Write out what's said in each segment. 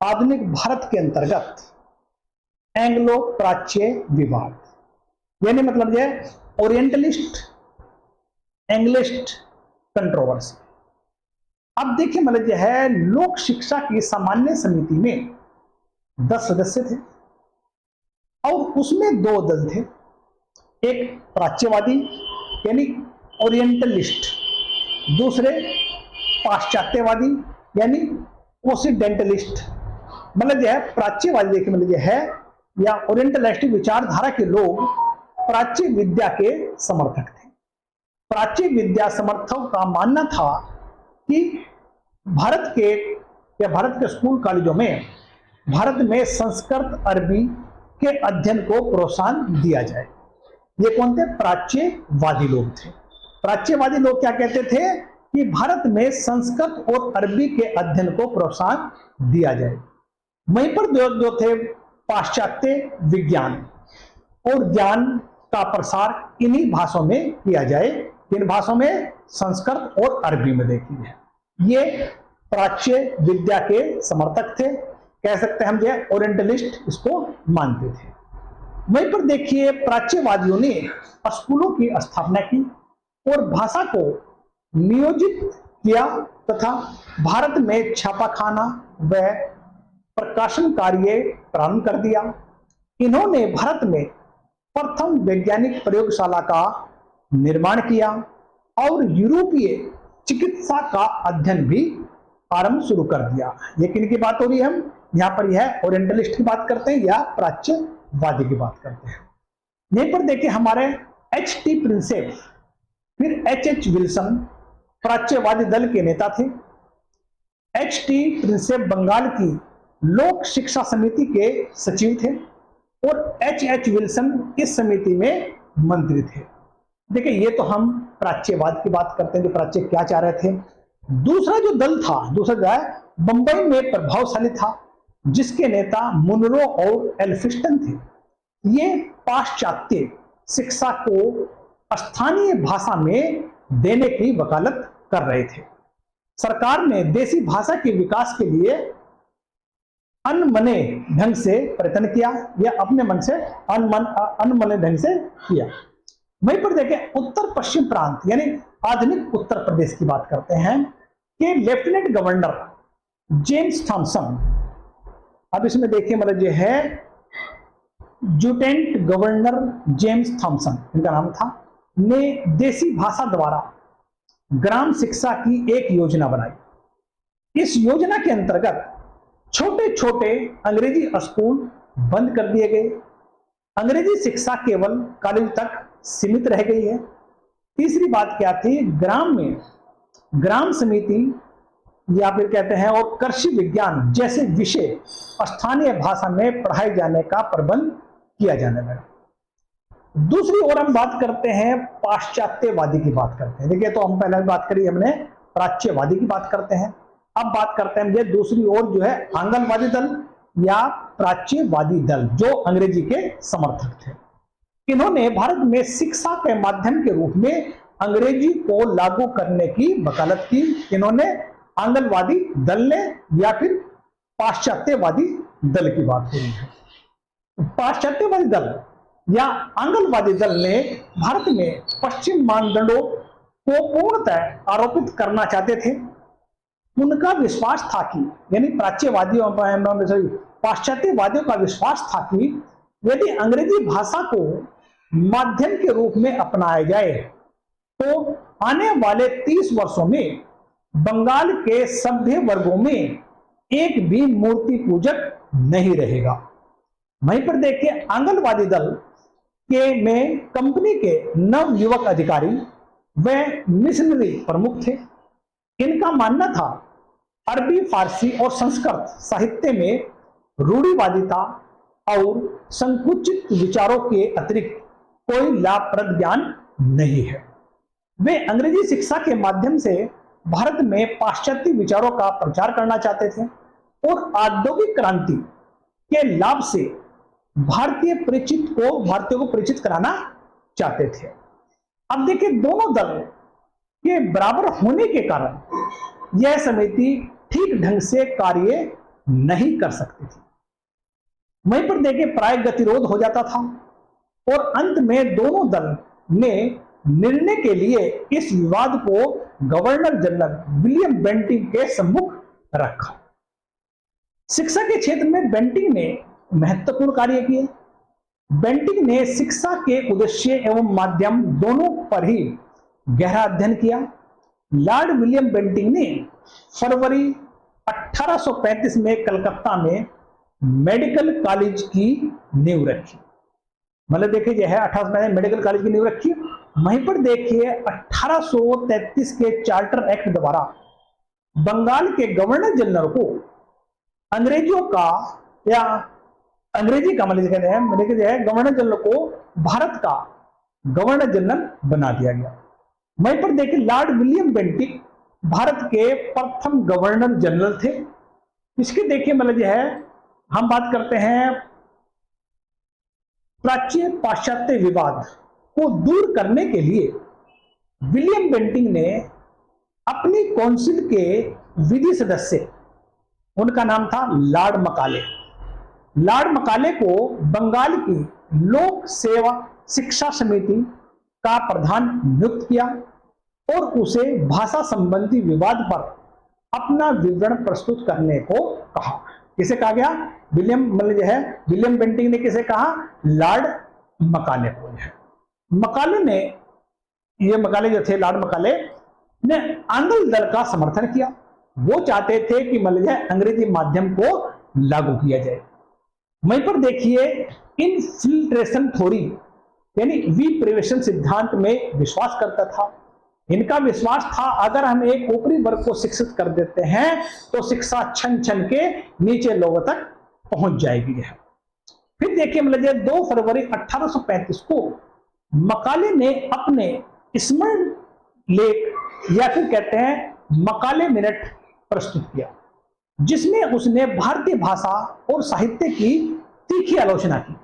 आधुनिक भारत के अंतर्गत एंग्लो प्राच्य विवाद, यानी मतलब यह ओरिएंटलिस्ट एंग्लिस्ट कंट्रोवर्सी। अब देखिए मतलब यह है, लोक शिक्षा की सामान्य समिति में 10 सदस्य थे और उसमें 2 दल थे, एक प्राच्यवादी यानी ओरिएंटलिस्ट, दूसरे पाश्चात्यवादी यानी ओसिडेंटलिस्ट। मतलब यह प्राच्यवादी देखिए मतलब यह है या ओरिएंटलिस्ट विचारधारा के लोग प्राच्य विद्या के समर्थक थे। प्राच्य विद्या समर्थकों का मानना था कि भारत के स्कूल कॉलेजों में भारत में संस्कृत अरबी के अध्ययन को प्रोत्साहन दिया जाए। ये कौन थे? प्राच्यवादी लोग थे। प्राच्यवादी लोग क्या कहते थे कि भारत में संस्कृत और अरबी के अध्ययन को प्रोत्साहन दिया जाए। वहीं पर जो थे पाश्चात्य विज्ञान और ज्ञान का प्रसार इन्हीं भाषाओं में किया जाए। इन भाषाओं में संस्कृत और अरबी में देखिए, ये प्राच्य विद्या के समर्थक थे, कह सकते हैं हम ये ओरिएंटलिस्ट इसको मानते थे। वहीं पर देखिए प्राच्यवादियों ने स्कूलों की स्थापना की और भाषा को नियोजित किया तथा भारत में छापाखाना व प्रकाशन कार्य प्रारंभ कर दिया। इन्होंने भारत में प्रथम वैज्ञानिक प्रयोगशाला का निर्माण किया और यूरोपीय चिकित्सा का अध्ययन भी आरंभ शुरू कर दिया। ये किन की बात हो रही है? हम यहाँ पर यह ओरिएंटलिस्ट की बात करते हैं या प्राच्यवादी की बात करते हैं। यहीं पर देखिए हमारे H.T. प्रिंसेप फिर H.H. विल्सन प्राच्यवादी दल के नेता थे। H.T. प्रिंसेप बंगाल की लोक शिक्षा समिति के सचिव थे और H.H. विल्सन इस समिति में मंत्री थे। देखिए ये तो हम प्राच्यवाद की बात करते हैं, जो प्राच्य क्या चाह रहे थे। दूसरा जो दल था, दूसरा जो है बंबई में प्रभावशाली था, जिसके नेता मुनरो और एल्फिस्टन थे। ये पाश्चात्य शिक्षा को स्थानीय भाषा में देने की वकालत कर रहे थे। सरकार ने देसी भाषा के विकास के लिए अनमने ढंग से प्रयत्न किया या अपने मन से अनमने ढंग से किया। वहीं पर देखें उत्तर पश्चिम प्रांत यानी आधुनिक उत्तर प्रदेश की बात करते हैं कि लेफ्टिनेंट गवर्नर जेम्स थॉमसन, अब इसमें देखिए मतलब ये है जुटेंट गवर्नर जेम्स थॉमसन इनका नाम था, ने देसी भाषा द्वारा ग्राम शिक्षा की एक योजना बनाई। इस योजना के अंतर्गत छोटे छोटे अंग्रेजी स्कूल बंद कर दिए गए। अंग्रेजी शिक्षा केवल कॉलेज तक सीमित रह गई है। तीसरी बात क्या थी? ग्राम में ग्राम समिति या फिर कहते हैं और कृषि विज्ञान जैसे विषय स्थानीय भाषा में पढ़ाए जाने का प्रबंध किया जाने लगा। दूसरी ओर हम बात करते हैं पाश्चात्यवादी की बात करते हैं। देखिए तो हम पहले बात करी हमने प्राच्यवादी की बात करते हैं, अब बात करते हैं ये दूसरी ओर जो है आंगनवादी दल या प्राच्यवादी दल जो अंग्रेजी के समर्थक थे। इन्होंने भारत में शिक्षा के माध्यम के रूप में अंग्रेजी को लागू करने की वकालत की। इन्होंने आंगनवादी दल ने या फिर पाश्चात्यवादी दल की बात हुई है। पाश्चात्यवादी दल या आंगनवादी दल ने भारत में पश्चिम मानदंडों को पूर्णतः आरोपित करना चाहते थे। उनका विश्वास था कि यानी प्राच्यवादियों पाश्चात्यवादियों का विश्वास था कि यदि अंग्रेजी भाषा को माध्यम के रूप में अपनाया जाए तो आने वाले 30 वर्षों में बंगाल के सभ्य वर्गों में एक भी मूर्ति पूजक नहीं रहेगा। वहीं पर देखिए आंगनवादी दल के में कंपनी के नव युवक अधिकारी व मिशनरी प्रमुख थे। इनका मानना था अरबी, फारसी और संस्कृत साहित्य में रूढ़िवादिता और संकुचित विचारों के अतिरिक्त कोई लाभप्रद ज्ञान नहीं है। वे अंग्रेजी शिक्षा के माध्यम से भारत में पाश्चात्य विचारों का प्रचार करना चाहते थे और औद्योगिक क्रांति के लाभ से भारतीयों को परिचित कराना चाहते थे। अब देखिए दोनों दल के बराबर होने के कारण यह समिति ठीक ढंग से कार्य नहीं कर सकती थी। वहीं पर देखिए प्राय गतिरोध हो जाता था और अंत में दोनों दल ने निर्णय के लिए इस विवाद को गवर्नर जनरल विलियम बेंटिंग के सम्मुख रखा। शिक्षा के क्षेत्र में बेंटिंग ने महत्वपूर्ण कार्य किए। बेंटिंग ने शिक्षा के उद्देश्य एवं माध्यम दोनों पर ही गहरा अध्ययन किया। लॉर्ड विलियम बेंटिंग ने फरवरी 1835 में कलकत्ता में मेडिकल कॉलेज की नींव रखी। मतलब देखिए जो है 1835 मेडिकल कॉलेज की नींव रखी। वहीं पर देखिए 1833 के चार्टर एक्ट द्वारा बंगाल के गवर्नर जनरल को अंग्रेजियों का या अंग्रेजी का मतलब कहते हैं जो है गवर्नर जनरल को भारत का गवर्नर जनरल बना दिया गया। वहीं पर देखिए लॉर्ड विलियम बेंटिंग भारत के प्रथम गवर्नर जनरल थे। इसके देखिए मतलब जो है हम बात करते हैं प्राच्य पाश्चात्य विवाद को दूर करने के लिए विलियम बेंटिंग ने अपनी काउंसिल के विधि सदस्य, उनका नाम था लॉर्ड मकाले, लॉर्ड मकाले को बंगाल की लोक सेवा शिक्षा समिति का प्रधान नियुक्त किया और उसे भाषा संबंधी विवाद पर अपना विवरण प्रस्तुत करने को कहा। किसे कहा गया? विलियम मतलब जो है विलियम बेंटिंग ने किसे कहा? लॉर्ड मकाले को है। मकाले ने ये मकाले जो थे लॉर्ड मकाले ने आंग्ल दल का समर्थन किया। वो चाहते थे कि मतलब जो है अंग्रेजी माध्यम को लागू किया जाए। वहीं पर देखिए इनफिल्ट्रेशन थ्योरी यानी विप्रिवेशन सिद्धांत में विश्वास करता था। इनका विश्वास था अगर हम एक ऊपरी वर्ग को शिक्षित कर देते हैं तो शिक्षा छन छन के नीचे लोगों तक पहुंच जाएगी। फिर देखिए मतलब 2 फरवरी 1835 को मकाले ने अपने स्मरण लेख या फिर कहते हैं मकाले मिनट प्रस्तुत किया, जिसमें उसने भारतीय भाषा और साहित्य की तीखी आलोचना की।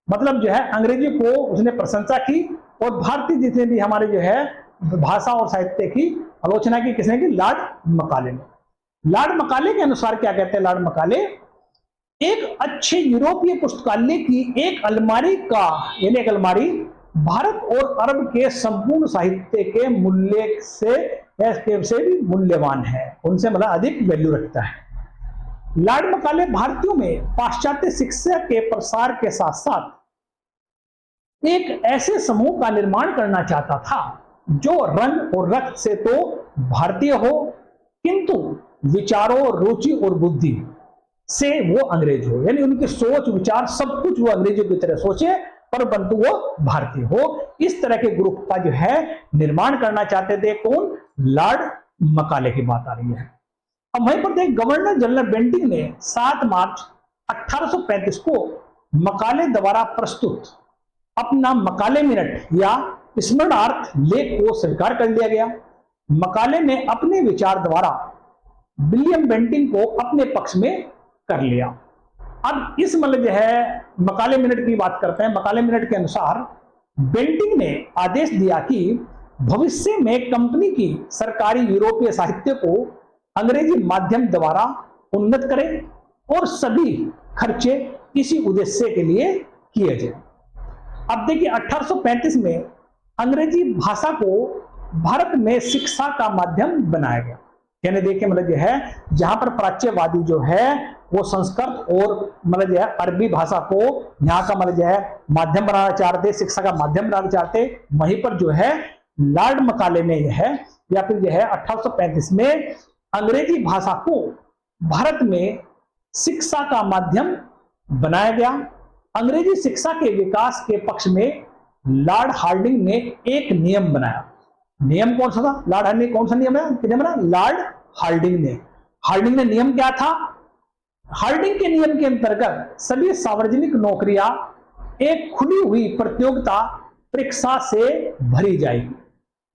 मतलब जो है अंग्रेजी को उसने प्रशंसा की और भारतीय जितने भी हमारे जो है भाषा और साहित्य की आलोचना की। किसने की? लॉर्ड मकाले ने। लॉर्ड मकाले के अनुसार क्या कहते हैं लॉर्ड मकाले? एक अच्छे यूरोपीय पुस्तकालय की एक अलमारी का यानी एक अलमारी भारत और अरब के संपूर्ण साहित्य के मूल्य से भी मूल्यवान है, उनसे मतलब अधिक वैल्यू रखता है। लॉर्ड मकाले भारतीयों में पाश्चात्य शिक्षा के प्रसार के साथ साथ एक ऐसे समूह का निर्माण करना चाहता था जो रंग और रक्त से तो भारतीय हो किंतु विचारों, रुचि और बुद्धि से वो अंग्रेज हो। यानी उनकी सोच विचार सब कुछ वो अंग्रेजों की तरह सोचे पर परंतु वो भारतीय हो। इस तरह के ग्रुप का जो है निर्माण करना चाहते थे। कौन? लॉर्ड मकाले की बात आ रही है। अब वहीं पर देख गवर्नर जनरल बेंटिंग ने 7 मार्च 1835 को मकाले द्वारा प्रस्तुत अपना मकाले मिनट या स्मरणार्थ लेख को स्वीकार कर लिया गया। मकाले ने अपने विचार द्वारा विलियम बेंटिंग को अपने पक्ष में कर लिया। अब इस मतलब जो है मकाले मिनट की बात करते हैं। मकाले मिनट के अनुसार बेंटिंग ने आदेश दिया कि भविष्य में कंपनी की सरकारी यूरोपीय साहित्य को अंग्रेजी माध्यम द्वारा उन्नत करे और सभी खर्चे इसी उद्देश्य के लिए किए जाए। अब देखिए 1835 में अंग्रेजी भाषा को भारत में शिक्षा का माध्यम बनाया गया। यानी देखिए मतलब जो है जहां पर प्राच्यवादी जो है वो संस्कृत और मतलब जो है अरबी भाषा को यहाँ का मतलब जो है माध्यम बनाना चाहते, शिक्षा का माध्यम बनाना चाहते, वहीं पर जो है लॉर्ड मकाले ने यह है या फिर जो है 1835 में अंग्रेजी भाषा को भारत में शिक्षा का माध्यम बनाया गया। अंग्रेजी शिक्षा के विकास के पक्ष में लॉर्ड हार्डिंग ने एक नियम बनाया। नियम कौन सा था? लॉर्ड हार्डिंग ने कौन सा नियम बनाया? लॉर्ड हार्डिंग ने नियम क्या था? हार्डिंग के नियम के अंतर्गत सभी सार्वजनिक नौकरियां एक खुली हुई प्रतियोगिता परीक्षा से भरी जाएगी।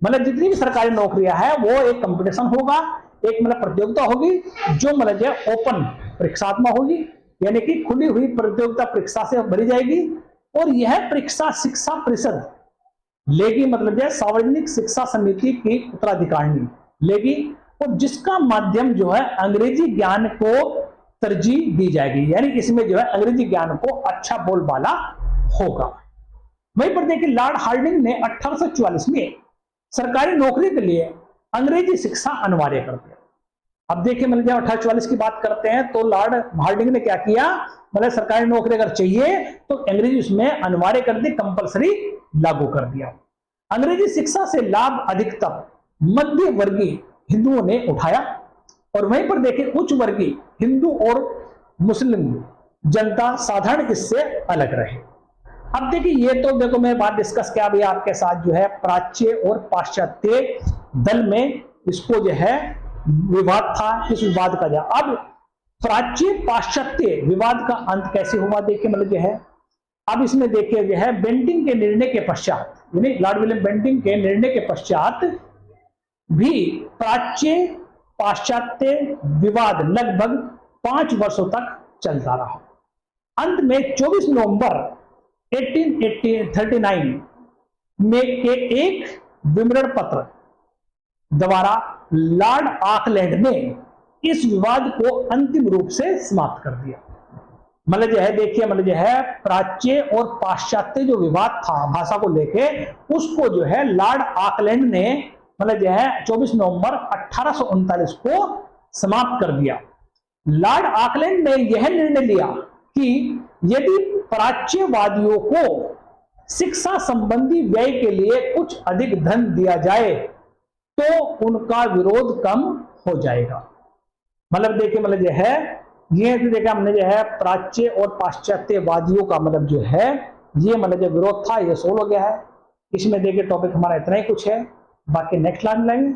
मतलब जितनी भी सरकारी नौकरियां हैं वो एक कंपटीशन होगा, एक मतलब प्रतियोगिता होगी जो मतलब जो ओपन परीक्षात्मक होगी, यानी कि खुली हुई प्रतियोगिता परीक्षा से भरी जाएगी। और यह परीक्षा शिक्षा परिषद लेगी, मतलब जो सार्वजनिक शिक्षा समिति की उत्तराधिकारी लेगी, और जिसका माध्यम जो है अंग्रेजी ज्ञान को तरजीह दी जाएगी, यानी इसमें जो है अंग्रेजी ज्ञान को अच्छा बोलबाला होगा। वहीं पर देखिए लॉर्ड हार्डिंग ने 1844 में सरकारी नौकरी के लिए अंग्रेजी शिक्षा अनिवार्य कर दिया। अब देखिए मतलब जब 1844 की बात करते हैं तो लॉर्ड हार्डिंग ने क्या किया, मतलब सरकारी नौकरी अगर चाहिए तो अंग्रेजी उसमें अनिवार्य कर दी, कंपलसरी लागू कर दिया। अंग्रेजी शिक्षा से लाभ अधिकतम मध्य वर्गीय हिंदुओं ने उठाया और वहीं पर देखिए उच्च वर्गीय हिंदू और मुस्लिम जनता साधारण इससे अलग रहे। अब देखिए ये तो देखो मैं बात डिस्कस किया अभी आपके साथ जो है प्राच्य और पाश्चात्य दल में इसको जो है विवाद था, इस विवाद का जो अब प्राच्य पाश्चात्य विवाद का अंत कैसे हुआ देखिए मतलब जो है अब इसमें देखिए जो है बेंटिंग के निर्णय के पश्चात, यानी लॉर्ड विलियम बेंटिंग के निर्णय के पश्चात भी प्राच्य पाश्चात्य विवाद लगभग 5 वर्षों तक चलता रहा। अंत में 24 नवंबर 1839 में के एक विवरण पत्र द्वारा लॉर्ड ऑकलैंड ने इस विवाद को अंतिम रूप से समाप्त कर दिया। मतलब जो है देखिए मतलब जो है प्राच्य और पाश्चात्य जो विवाद था भाषा को लेके, उसको जो है लॉर्ड ऑकलैंड ने मतलब जो है 24 नवंबर 1839 को समाप्त कर दिया। लॉर्ड ऑकलैंड ने यह निर्णय लिया कि यदि प्राच्यवादियों को शिक्षा संबंधी व्यय के लिए कुछ अधिक धन दिया जाए तो उनका विरोध कम हो जाएगा। मतलब देखिए मतलब जो है ये देखा हमने जो है प्राच्य और पाश्चात्यवादियों का मतलब जो है ये मतलब जो विरोध था ये सोल्व हो गया है। इसमें देखिए टॉपिक हमारा इतना ही कुछ है, बाकी नेक्स्ट क्लास में लाएंगे।